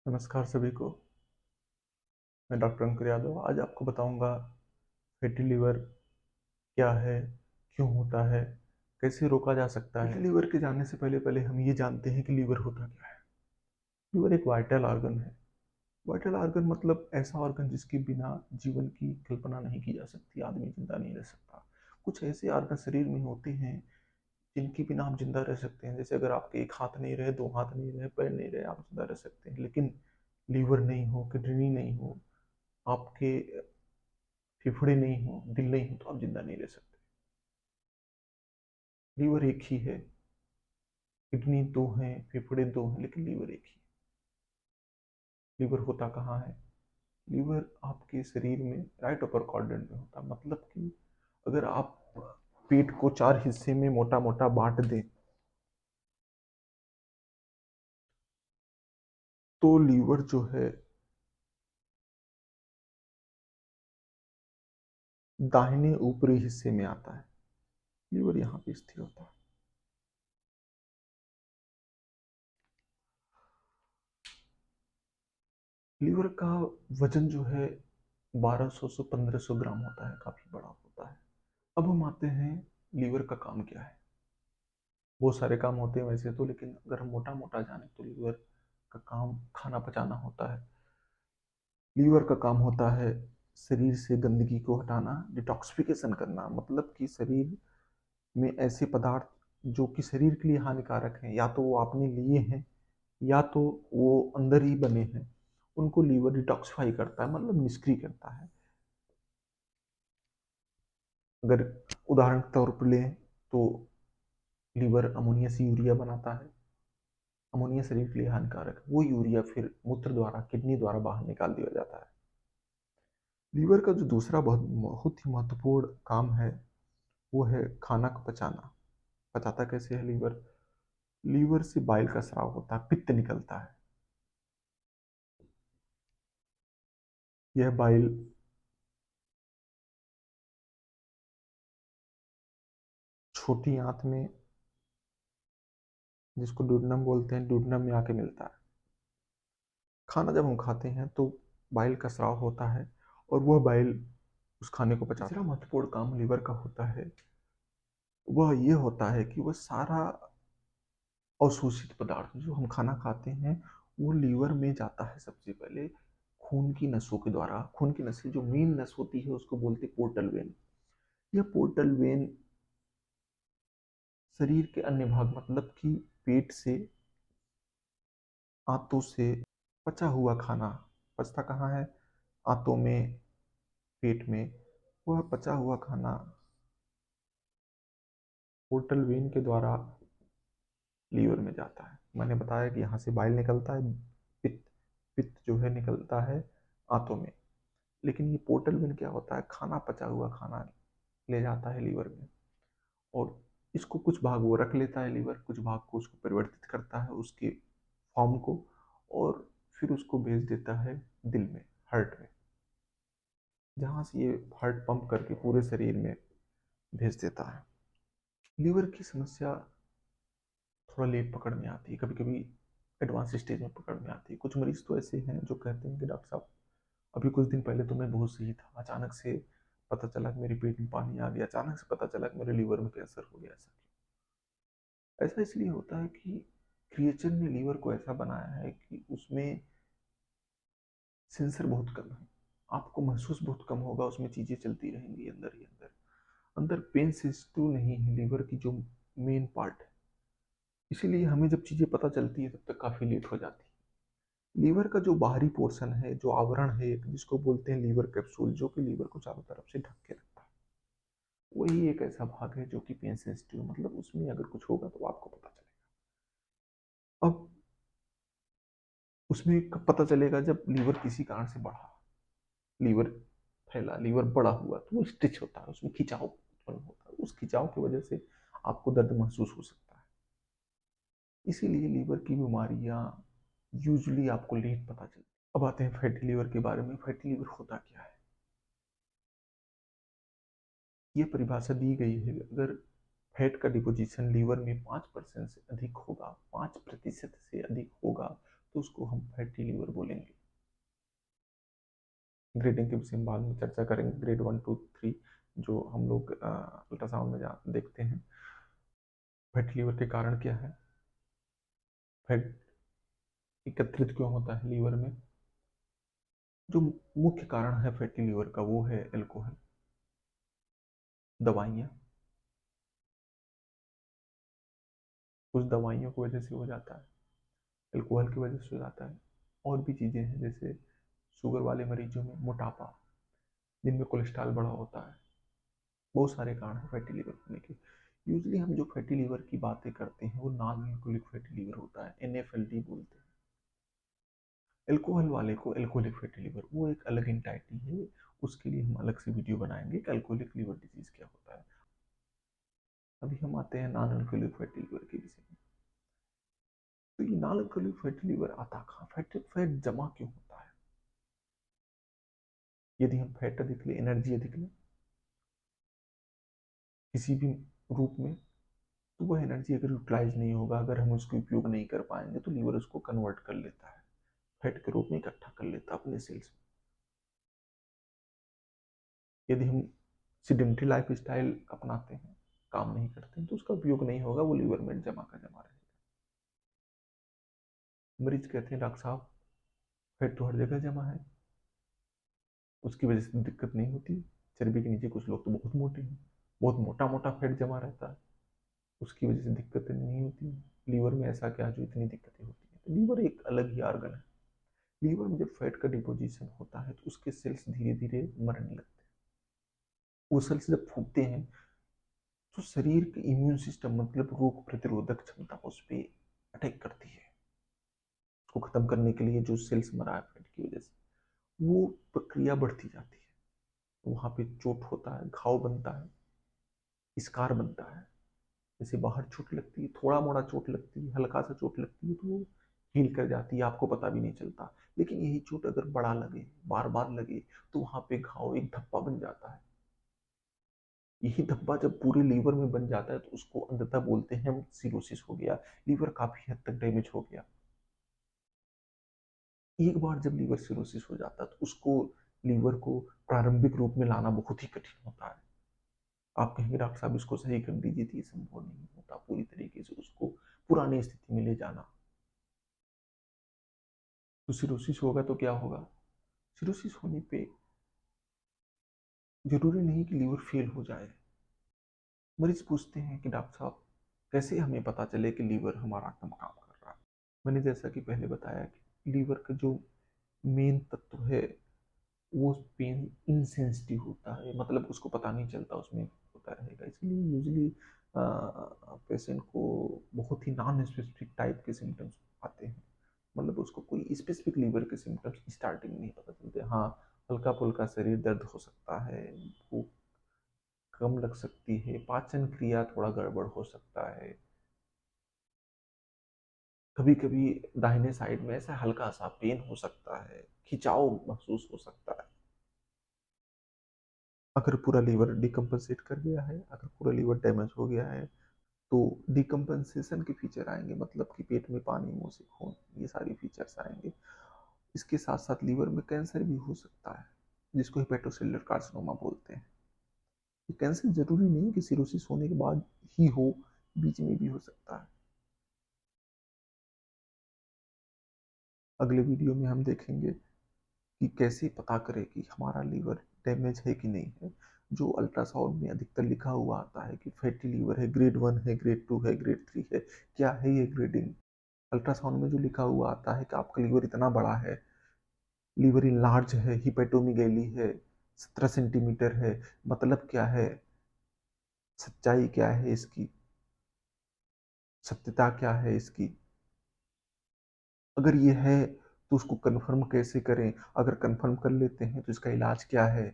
नमस्कार सभी को। मैं डॉक्टर अंकुर यादव आज आपको बताऊंगा फैटी लिवर क्या है, क्यों होता है, कैसे रोका जा सकता है। फैटी लिवर के जानने से पहले पहले हम ये जानते हैं कि लीवर होता क्या है। लीवर एक वाइटल ऑर्गन है। वाइटल ऑर्गन मतलब ऐसा ऑर्गन जिसके बिना जीवन की कल्पना नहीं की जा सकती, आदमी जिंदा नहीं रह सकता। कुछ ऐसे ऑर्गन शरीर में होते हैं जिनके बिना हम जिंदा रह सकते हैं। जैसे अगर आपके एक हाथ नहीं रहे, दो हाथ नहीं रहे, पैर नहीं रहे, आप जिंदा रह सकते हैं। लेकिन लीवर नहीं हो, किडनी नहीं हो, आपके फेफड़े नहीं हो, दिल नहीं हो, तो आप जिंदा नहीं रह सकते। लीवर एक ही है, किडनी दो हैं, फेफड़े दो हैं, लेकिन लीवर एक ही। लीवर होता कहाँ है? लीवर आपके शरीर में राइट अपर क्वाड्रेंट में होता है। मतलब कि अगर आप पेट को चार हिस्से में मोटा मोटा बांट दें तो लीवर जो है दाहिने ऊपरी हिस्से में आता है। लीवर यहाँ पे स्थिर होता है। लीवर का वजन जो है 1200 से 1500 ग्राम होता है, काफी बड़ा होता है। अब हम आते हैं लीवर का काम क्या है। बहुत सारे काम होते हैं वैसे तो, लेकिन अगर हम मोटा मोटा जाने तो लीवर का काम खाना पचाना होता है। लीवर का काम होता है शरीर से गंदगी को हटाना, डिटॉक्सिफिकेशन करना। मतलब कि शरीर में ऐसे पदार्थ जो कि शरीर के लिए हानिकारक हैं, या तो वो आपने लिए हैं या तो वो अंदर ही बने हैं, उनको लीवर डिटॉक्सिफाई करता है, मतलब निष्क्रिय करता है। अगर उदाहरण के तौर पर लें तो लीवर अमोनिया से यूरिया बनाता है। अमोनिया शरीर के लिए हानिकारक है। वो यूरिया फिर मूत्र द्वारा, किडनी द्वारा बाहर निकाल दिया जाता है। लीवर का जो दूसरा बहुत बहुत ही महत्वपूर्ण काम है वो है खाना को पचाना। पचाता कैसे है लीवर? लीवर से बाइल का स्राव होता है, पित्त निकलता है। यह बाइल छोटी आंत में, जिसको डुोडेनम बोलते हैं, डुोडेनम में आके मिलता है। खाना जब हम खाते हैं तो बाइल का स्राव होता है और वह बाइल उस खाने को पचाता है। तीसरा महत्वपूर्ण काम लीवर का होता है, वह ये होता है कि वह सारा अवशोषित पदार्थ जो हम खाना खाते हैं वो लीवर में जाता है सबसे पहले खून की नसों के द्वारा। खून की नसें, जो मेन नस होती है उसको बोलते हैं पोर्टल वेन। यह पोर्टल वेन शरीर के अन्य भाग, मतलब कि पेट से, आंतों से पचा हुआ खाना, पचता कहाँ है? आंतों में, पेट में। वह पचा हुआ खाना पोर्टल वेन के द्वारा लीवर में जाता है। मैंने बताया कि यहाँ से बाइल निकलता है, पित्त, पित्त जो है निकलता है आंतों में। लेकिन ये पोर्टल वेन क्या होता है? खाना, पचा हुआ खाना ले जाता है लीवर में, और इसको कुछ भाग वो रख लेता है लीवर, कुछ भाग को उसको परिवर्तित करता है उसके फॉर्म को, और फिर उसको भेज देता है दिल में, हार्ट में, जहाँ से ये हार्ट पंप करके पूरे शरीर में भेज देता है। लीवर की समस्या थोड़ा लेट पकड़ में आती है, कभी कभी एडवांस स्टेज में पकड़ में आती है। कुछ मरीज तो ऐसे हैं जो कहते हैं कि डॉक्टर साहब, अभी कुछ दिन पहले तो मैं बहुत सही था, अचानक से पता चला कि मेरे पेट में पानी आ गया, अचानक से पता चला कि मेरे लीवर में कैंसर हो गया। ऐसा इसलिए होता है कि क्रिएचर ने लीवर को ऐसा बनाया है कि उसमें सेंसर बहुत कम है। आपको महसूस बहुत कम होगा, उसमें चीजें चलती रहेंगी अंदर ही अंदर। अंदर पेन सेंसिटिव नहीं है लीवर की जो मेन पार्ट है। इसीलिए हमें जब चीजें पता चलती है तब तक काफी लेट हो जाती है। लीवर का जो बाहरी पोर्शन है, जो आवरण है एक, जिसको बोलते हैं लीवर कैप्सूल, जो कि लीवर को चारों तरफ से ढक के रखता है, वही एक ऐसा भाग है जो कि पेन सेंसिटिव, मतलब उसमें अगर कुछ होगा तो आपको पता चलेगा। अब उसमें कब पता चलेगा? जब लीवर किसी कारण से बढ़ा, लीवर फैला, लीवर बड़ा हुआ, तो वो स्टिच होता है, उसमें खिंचाव उत्पन्न होता है। उस खिंचाव की वजह से आपको दर्द महसूस हो सकता है। इसीलिए लीवर की बीमारियां यूजुअली आपको लेट पता चलती है। अब आते हैं फैटी लीवर के बारे में। फैटी लीवर होता क्या है? ये परिभाषा दी गई है, अगर फैट का डिपोजिशन लीवर में 5% से अधिक होगा, 5% से अधिक होगा, तो उसको हम फैटी लीवर बोलेंगे। ग्रेडिंग के विषय में बाद में चर्चा करेंगे, ग्रेड 1 2 3 जो हम लोग अल्ट्रासाउंड में देखते हैं। फैटी लीवर के कारण क्या है, फैट एकत्रित क्यों होता है लीवर में? जो मुख्य कारण है फैटी लीवर का वो है अल्कोहल, दवाइयाँ, कुछ दवाइयों की वजह से हो जाता है, अल्कोहल की वजह से हो जाता है, और भी चीज़ें हैं जैसे शुगर वाले मरीजों में मोटापा, जिनमें कोलेस्ट्रॉल बड़ा होता है। बहुत सारे कारण हैं फैटी लीवर होने के। यूजली हम जो फैटी लीवर की बातें करते हैं वो नॉन अल्कोहलिक फैटी लीवर होता है, NAFLD बोलते हैं। अल्कोहल वाले को अल्कोहलिक फैटी लीवर, वो एक अलग एंटाइटी है, उसके लिए हम अलग से वीडियो बनाएंगे कि अल्कोहलिक लीवर डिजीज क्या होता है। अभी हम आते हैं नॉन अल्कोहलिक फैटी लीवर के विषय में। तो ये नॉन अल्कोहलिक फैटी लीवर आता कहाँ, फैट जमा क्यों होता है? यदि हम फैट अधिक ले, एनर्जी अधिक ले किसी भी रूप में, तो वह एनर्जी अगर यूटिलाइज नहीं होगा, अगर हम उसको उपयोग नहीं कर पाएंगे, तो लीवर उसको कन्वर्ट कर लेता है, फैट के रूप में इकट्ठा कर लेता है अपने सेल्स में। यदि हम सिडेंटरी लाइफ स्टाइल अपनाते हैं, काम नहीं करते हैं, तो उसका उपयोग नहीं होगा, वो लीवर में जमा का जमा रहेगा। मरीज कहते हैं डॉक्टर साहब फैट तो हर जगह जमा है, उसकी वजह से दिक्कत नहीं होती। चर्बी के नीचे कुछ लोग तो बहुत मोटे हैं, बहुत मोटा मोटा फैट जमा रहता है, उसकी वजह से दिक्कतें नहीं होती। लीवर में ऐसा क्या जो इतनी दिक्कतें होती है? तो लीवर एक अलग ही ऑर्गन है। लीवर में जब फैट का डिपोजिशन होता है तो उसके सेल्स धीरे धीरे मरने लगते हैं। वो सेल्स जब फूटते हैं तो शरीर के इम्यून सिस्टम, मतलब रोग प्रतिरोधक क्षमता, उस पर अटैक करती है। उसको खत्म करने के लिए जो सेल्स मरा है फैट की वजह से, वो प्रक्रिया बढ़ती जाती है। वहां पे चोट होता है, घाव बनता है, स्कार बनता है। जैसे बाहर चोट लगती है, थोड़ा मोड़ा चोट लगती है, हल्का सा चोट लगती है, तो वो हील कर जाती है, आपको पता भी नहीं चलता। लेकिन यही चोट अगर बड़ा लगे, बार बार लगे, तो वहां पे घाव एक धब्बा बन जाता है। यही धब्बा जब पूरे लीवर में बन जाता है तो उसको अंततः बोलते हैं हम सिरोसिस हो गया, लीवर काफी हद तक डैमेज हो गया। एक बार जब लीवर सिरोसिस हो जाता है तो उसको, लीवर को प्रारंभिक रूप में लाना बहुत ही कठिन होता है। आप कहेंगे डॉक्टर साहब इसको सही कर दीजिए, तो ये संभव नहीं होता पूरी तरीके से उसको पुरानी स्थिति में ले जाना। तो सिरोसिस होगा तो क्या होगा? सिरोसिस होने पे जरूरी नहीं कि लीवर फेल हो जाए। मरीज पूछते हैं कि डॉक्टर साहब कैसे हमें पता चले कि लीवर हमारा कम काम कर रहा है? मैंने जैसा कि पहले बताया कि लीवर का जो मेन तत्व है वो पेन इनसेंसिटिव होता है, मतलब उसको पता नहीं चलता उसमें होता रहेगा। इसलिए यूजली पेशेंट को बहुत ही नॉन स्पेसिफिक टाइप के सिम्टम्स आते हैं, मतलब उसको कोई स्पेसिफिक लीवर के सिम्टम्स स्टार्टिंग नहीं पता चलते। हाँ, हल्का फुल्का शरीर दर्द हो सकता है, भूख कम लग सकती है, पाचन क्रिया थोड़ा गड़बड़ हो सकता है, कभी कभी दाहिने साइड में ऐसा हल्का सा पेन हो सकता है, खिंचाव महसूस हो सकता है। अगर पूरा लीवर डिकम्पनसेट कर गया है, अगर पूरा लीवर डैमेज हो गया है, तो डिकम्पनसेशन के फीचर आएंगे, मतलब कि पेट में पानी, मुंह से खून, ये सारी फीचर्स आएंगे। इसके साथ साथ लीवर में कैंसर भी हो सकता है, जिसको हेपेटोसेलुलर कार्सिनोमा बोलते हैं। ये कैंसर जरूरी नहीं कि सिरोसिस होने के बाद ही हो, बीच में भी हो सकता है। अगले वीडियो में हम देखेंगे कि कैसे पता करें कि हमारा लीवर डैमेज है कि नहीं है। जो अल्ट्रासाउंड में अधिकतर लिखा हुआ आता है कि फैटी लीवर है, ग्रेड 1 है, ग्रेड 2 है, ग्रेड 3 है, क्या है ये ग्रेडिंग? अल्ट्रासाउंड में जो लिखा हुआ आता है कि आपका लीवर इतना बड़ा है, लीवर लार्ज है, हिपेटोमीगैली है, 17 सेंटीमीटर है, मतलब क्या है? सच्चाई क्या है इसकी? सत्यता क्या है इसकी? अगर ये है तो उसको कंफर्म कैसे करें? अगर कंफर्म कर लेते हैं तो इसका इलाज क्या है?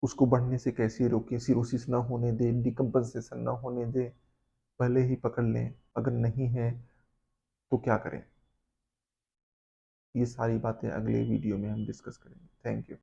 उसको बढ़ने से कैसे रोकें, सिरोसिस ना होने दें, डिकम्पनसेशन ना होने दें, पहले ही पकड़ लें। अगर नहीं है तो क्या करें? ये सारी बातें अगले वीडियो में हम डिस्कस करेंगे। Thank you.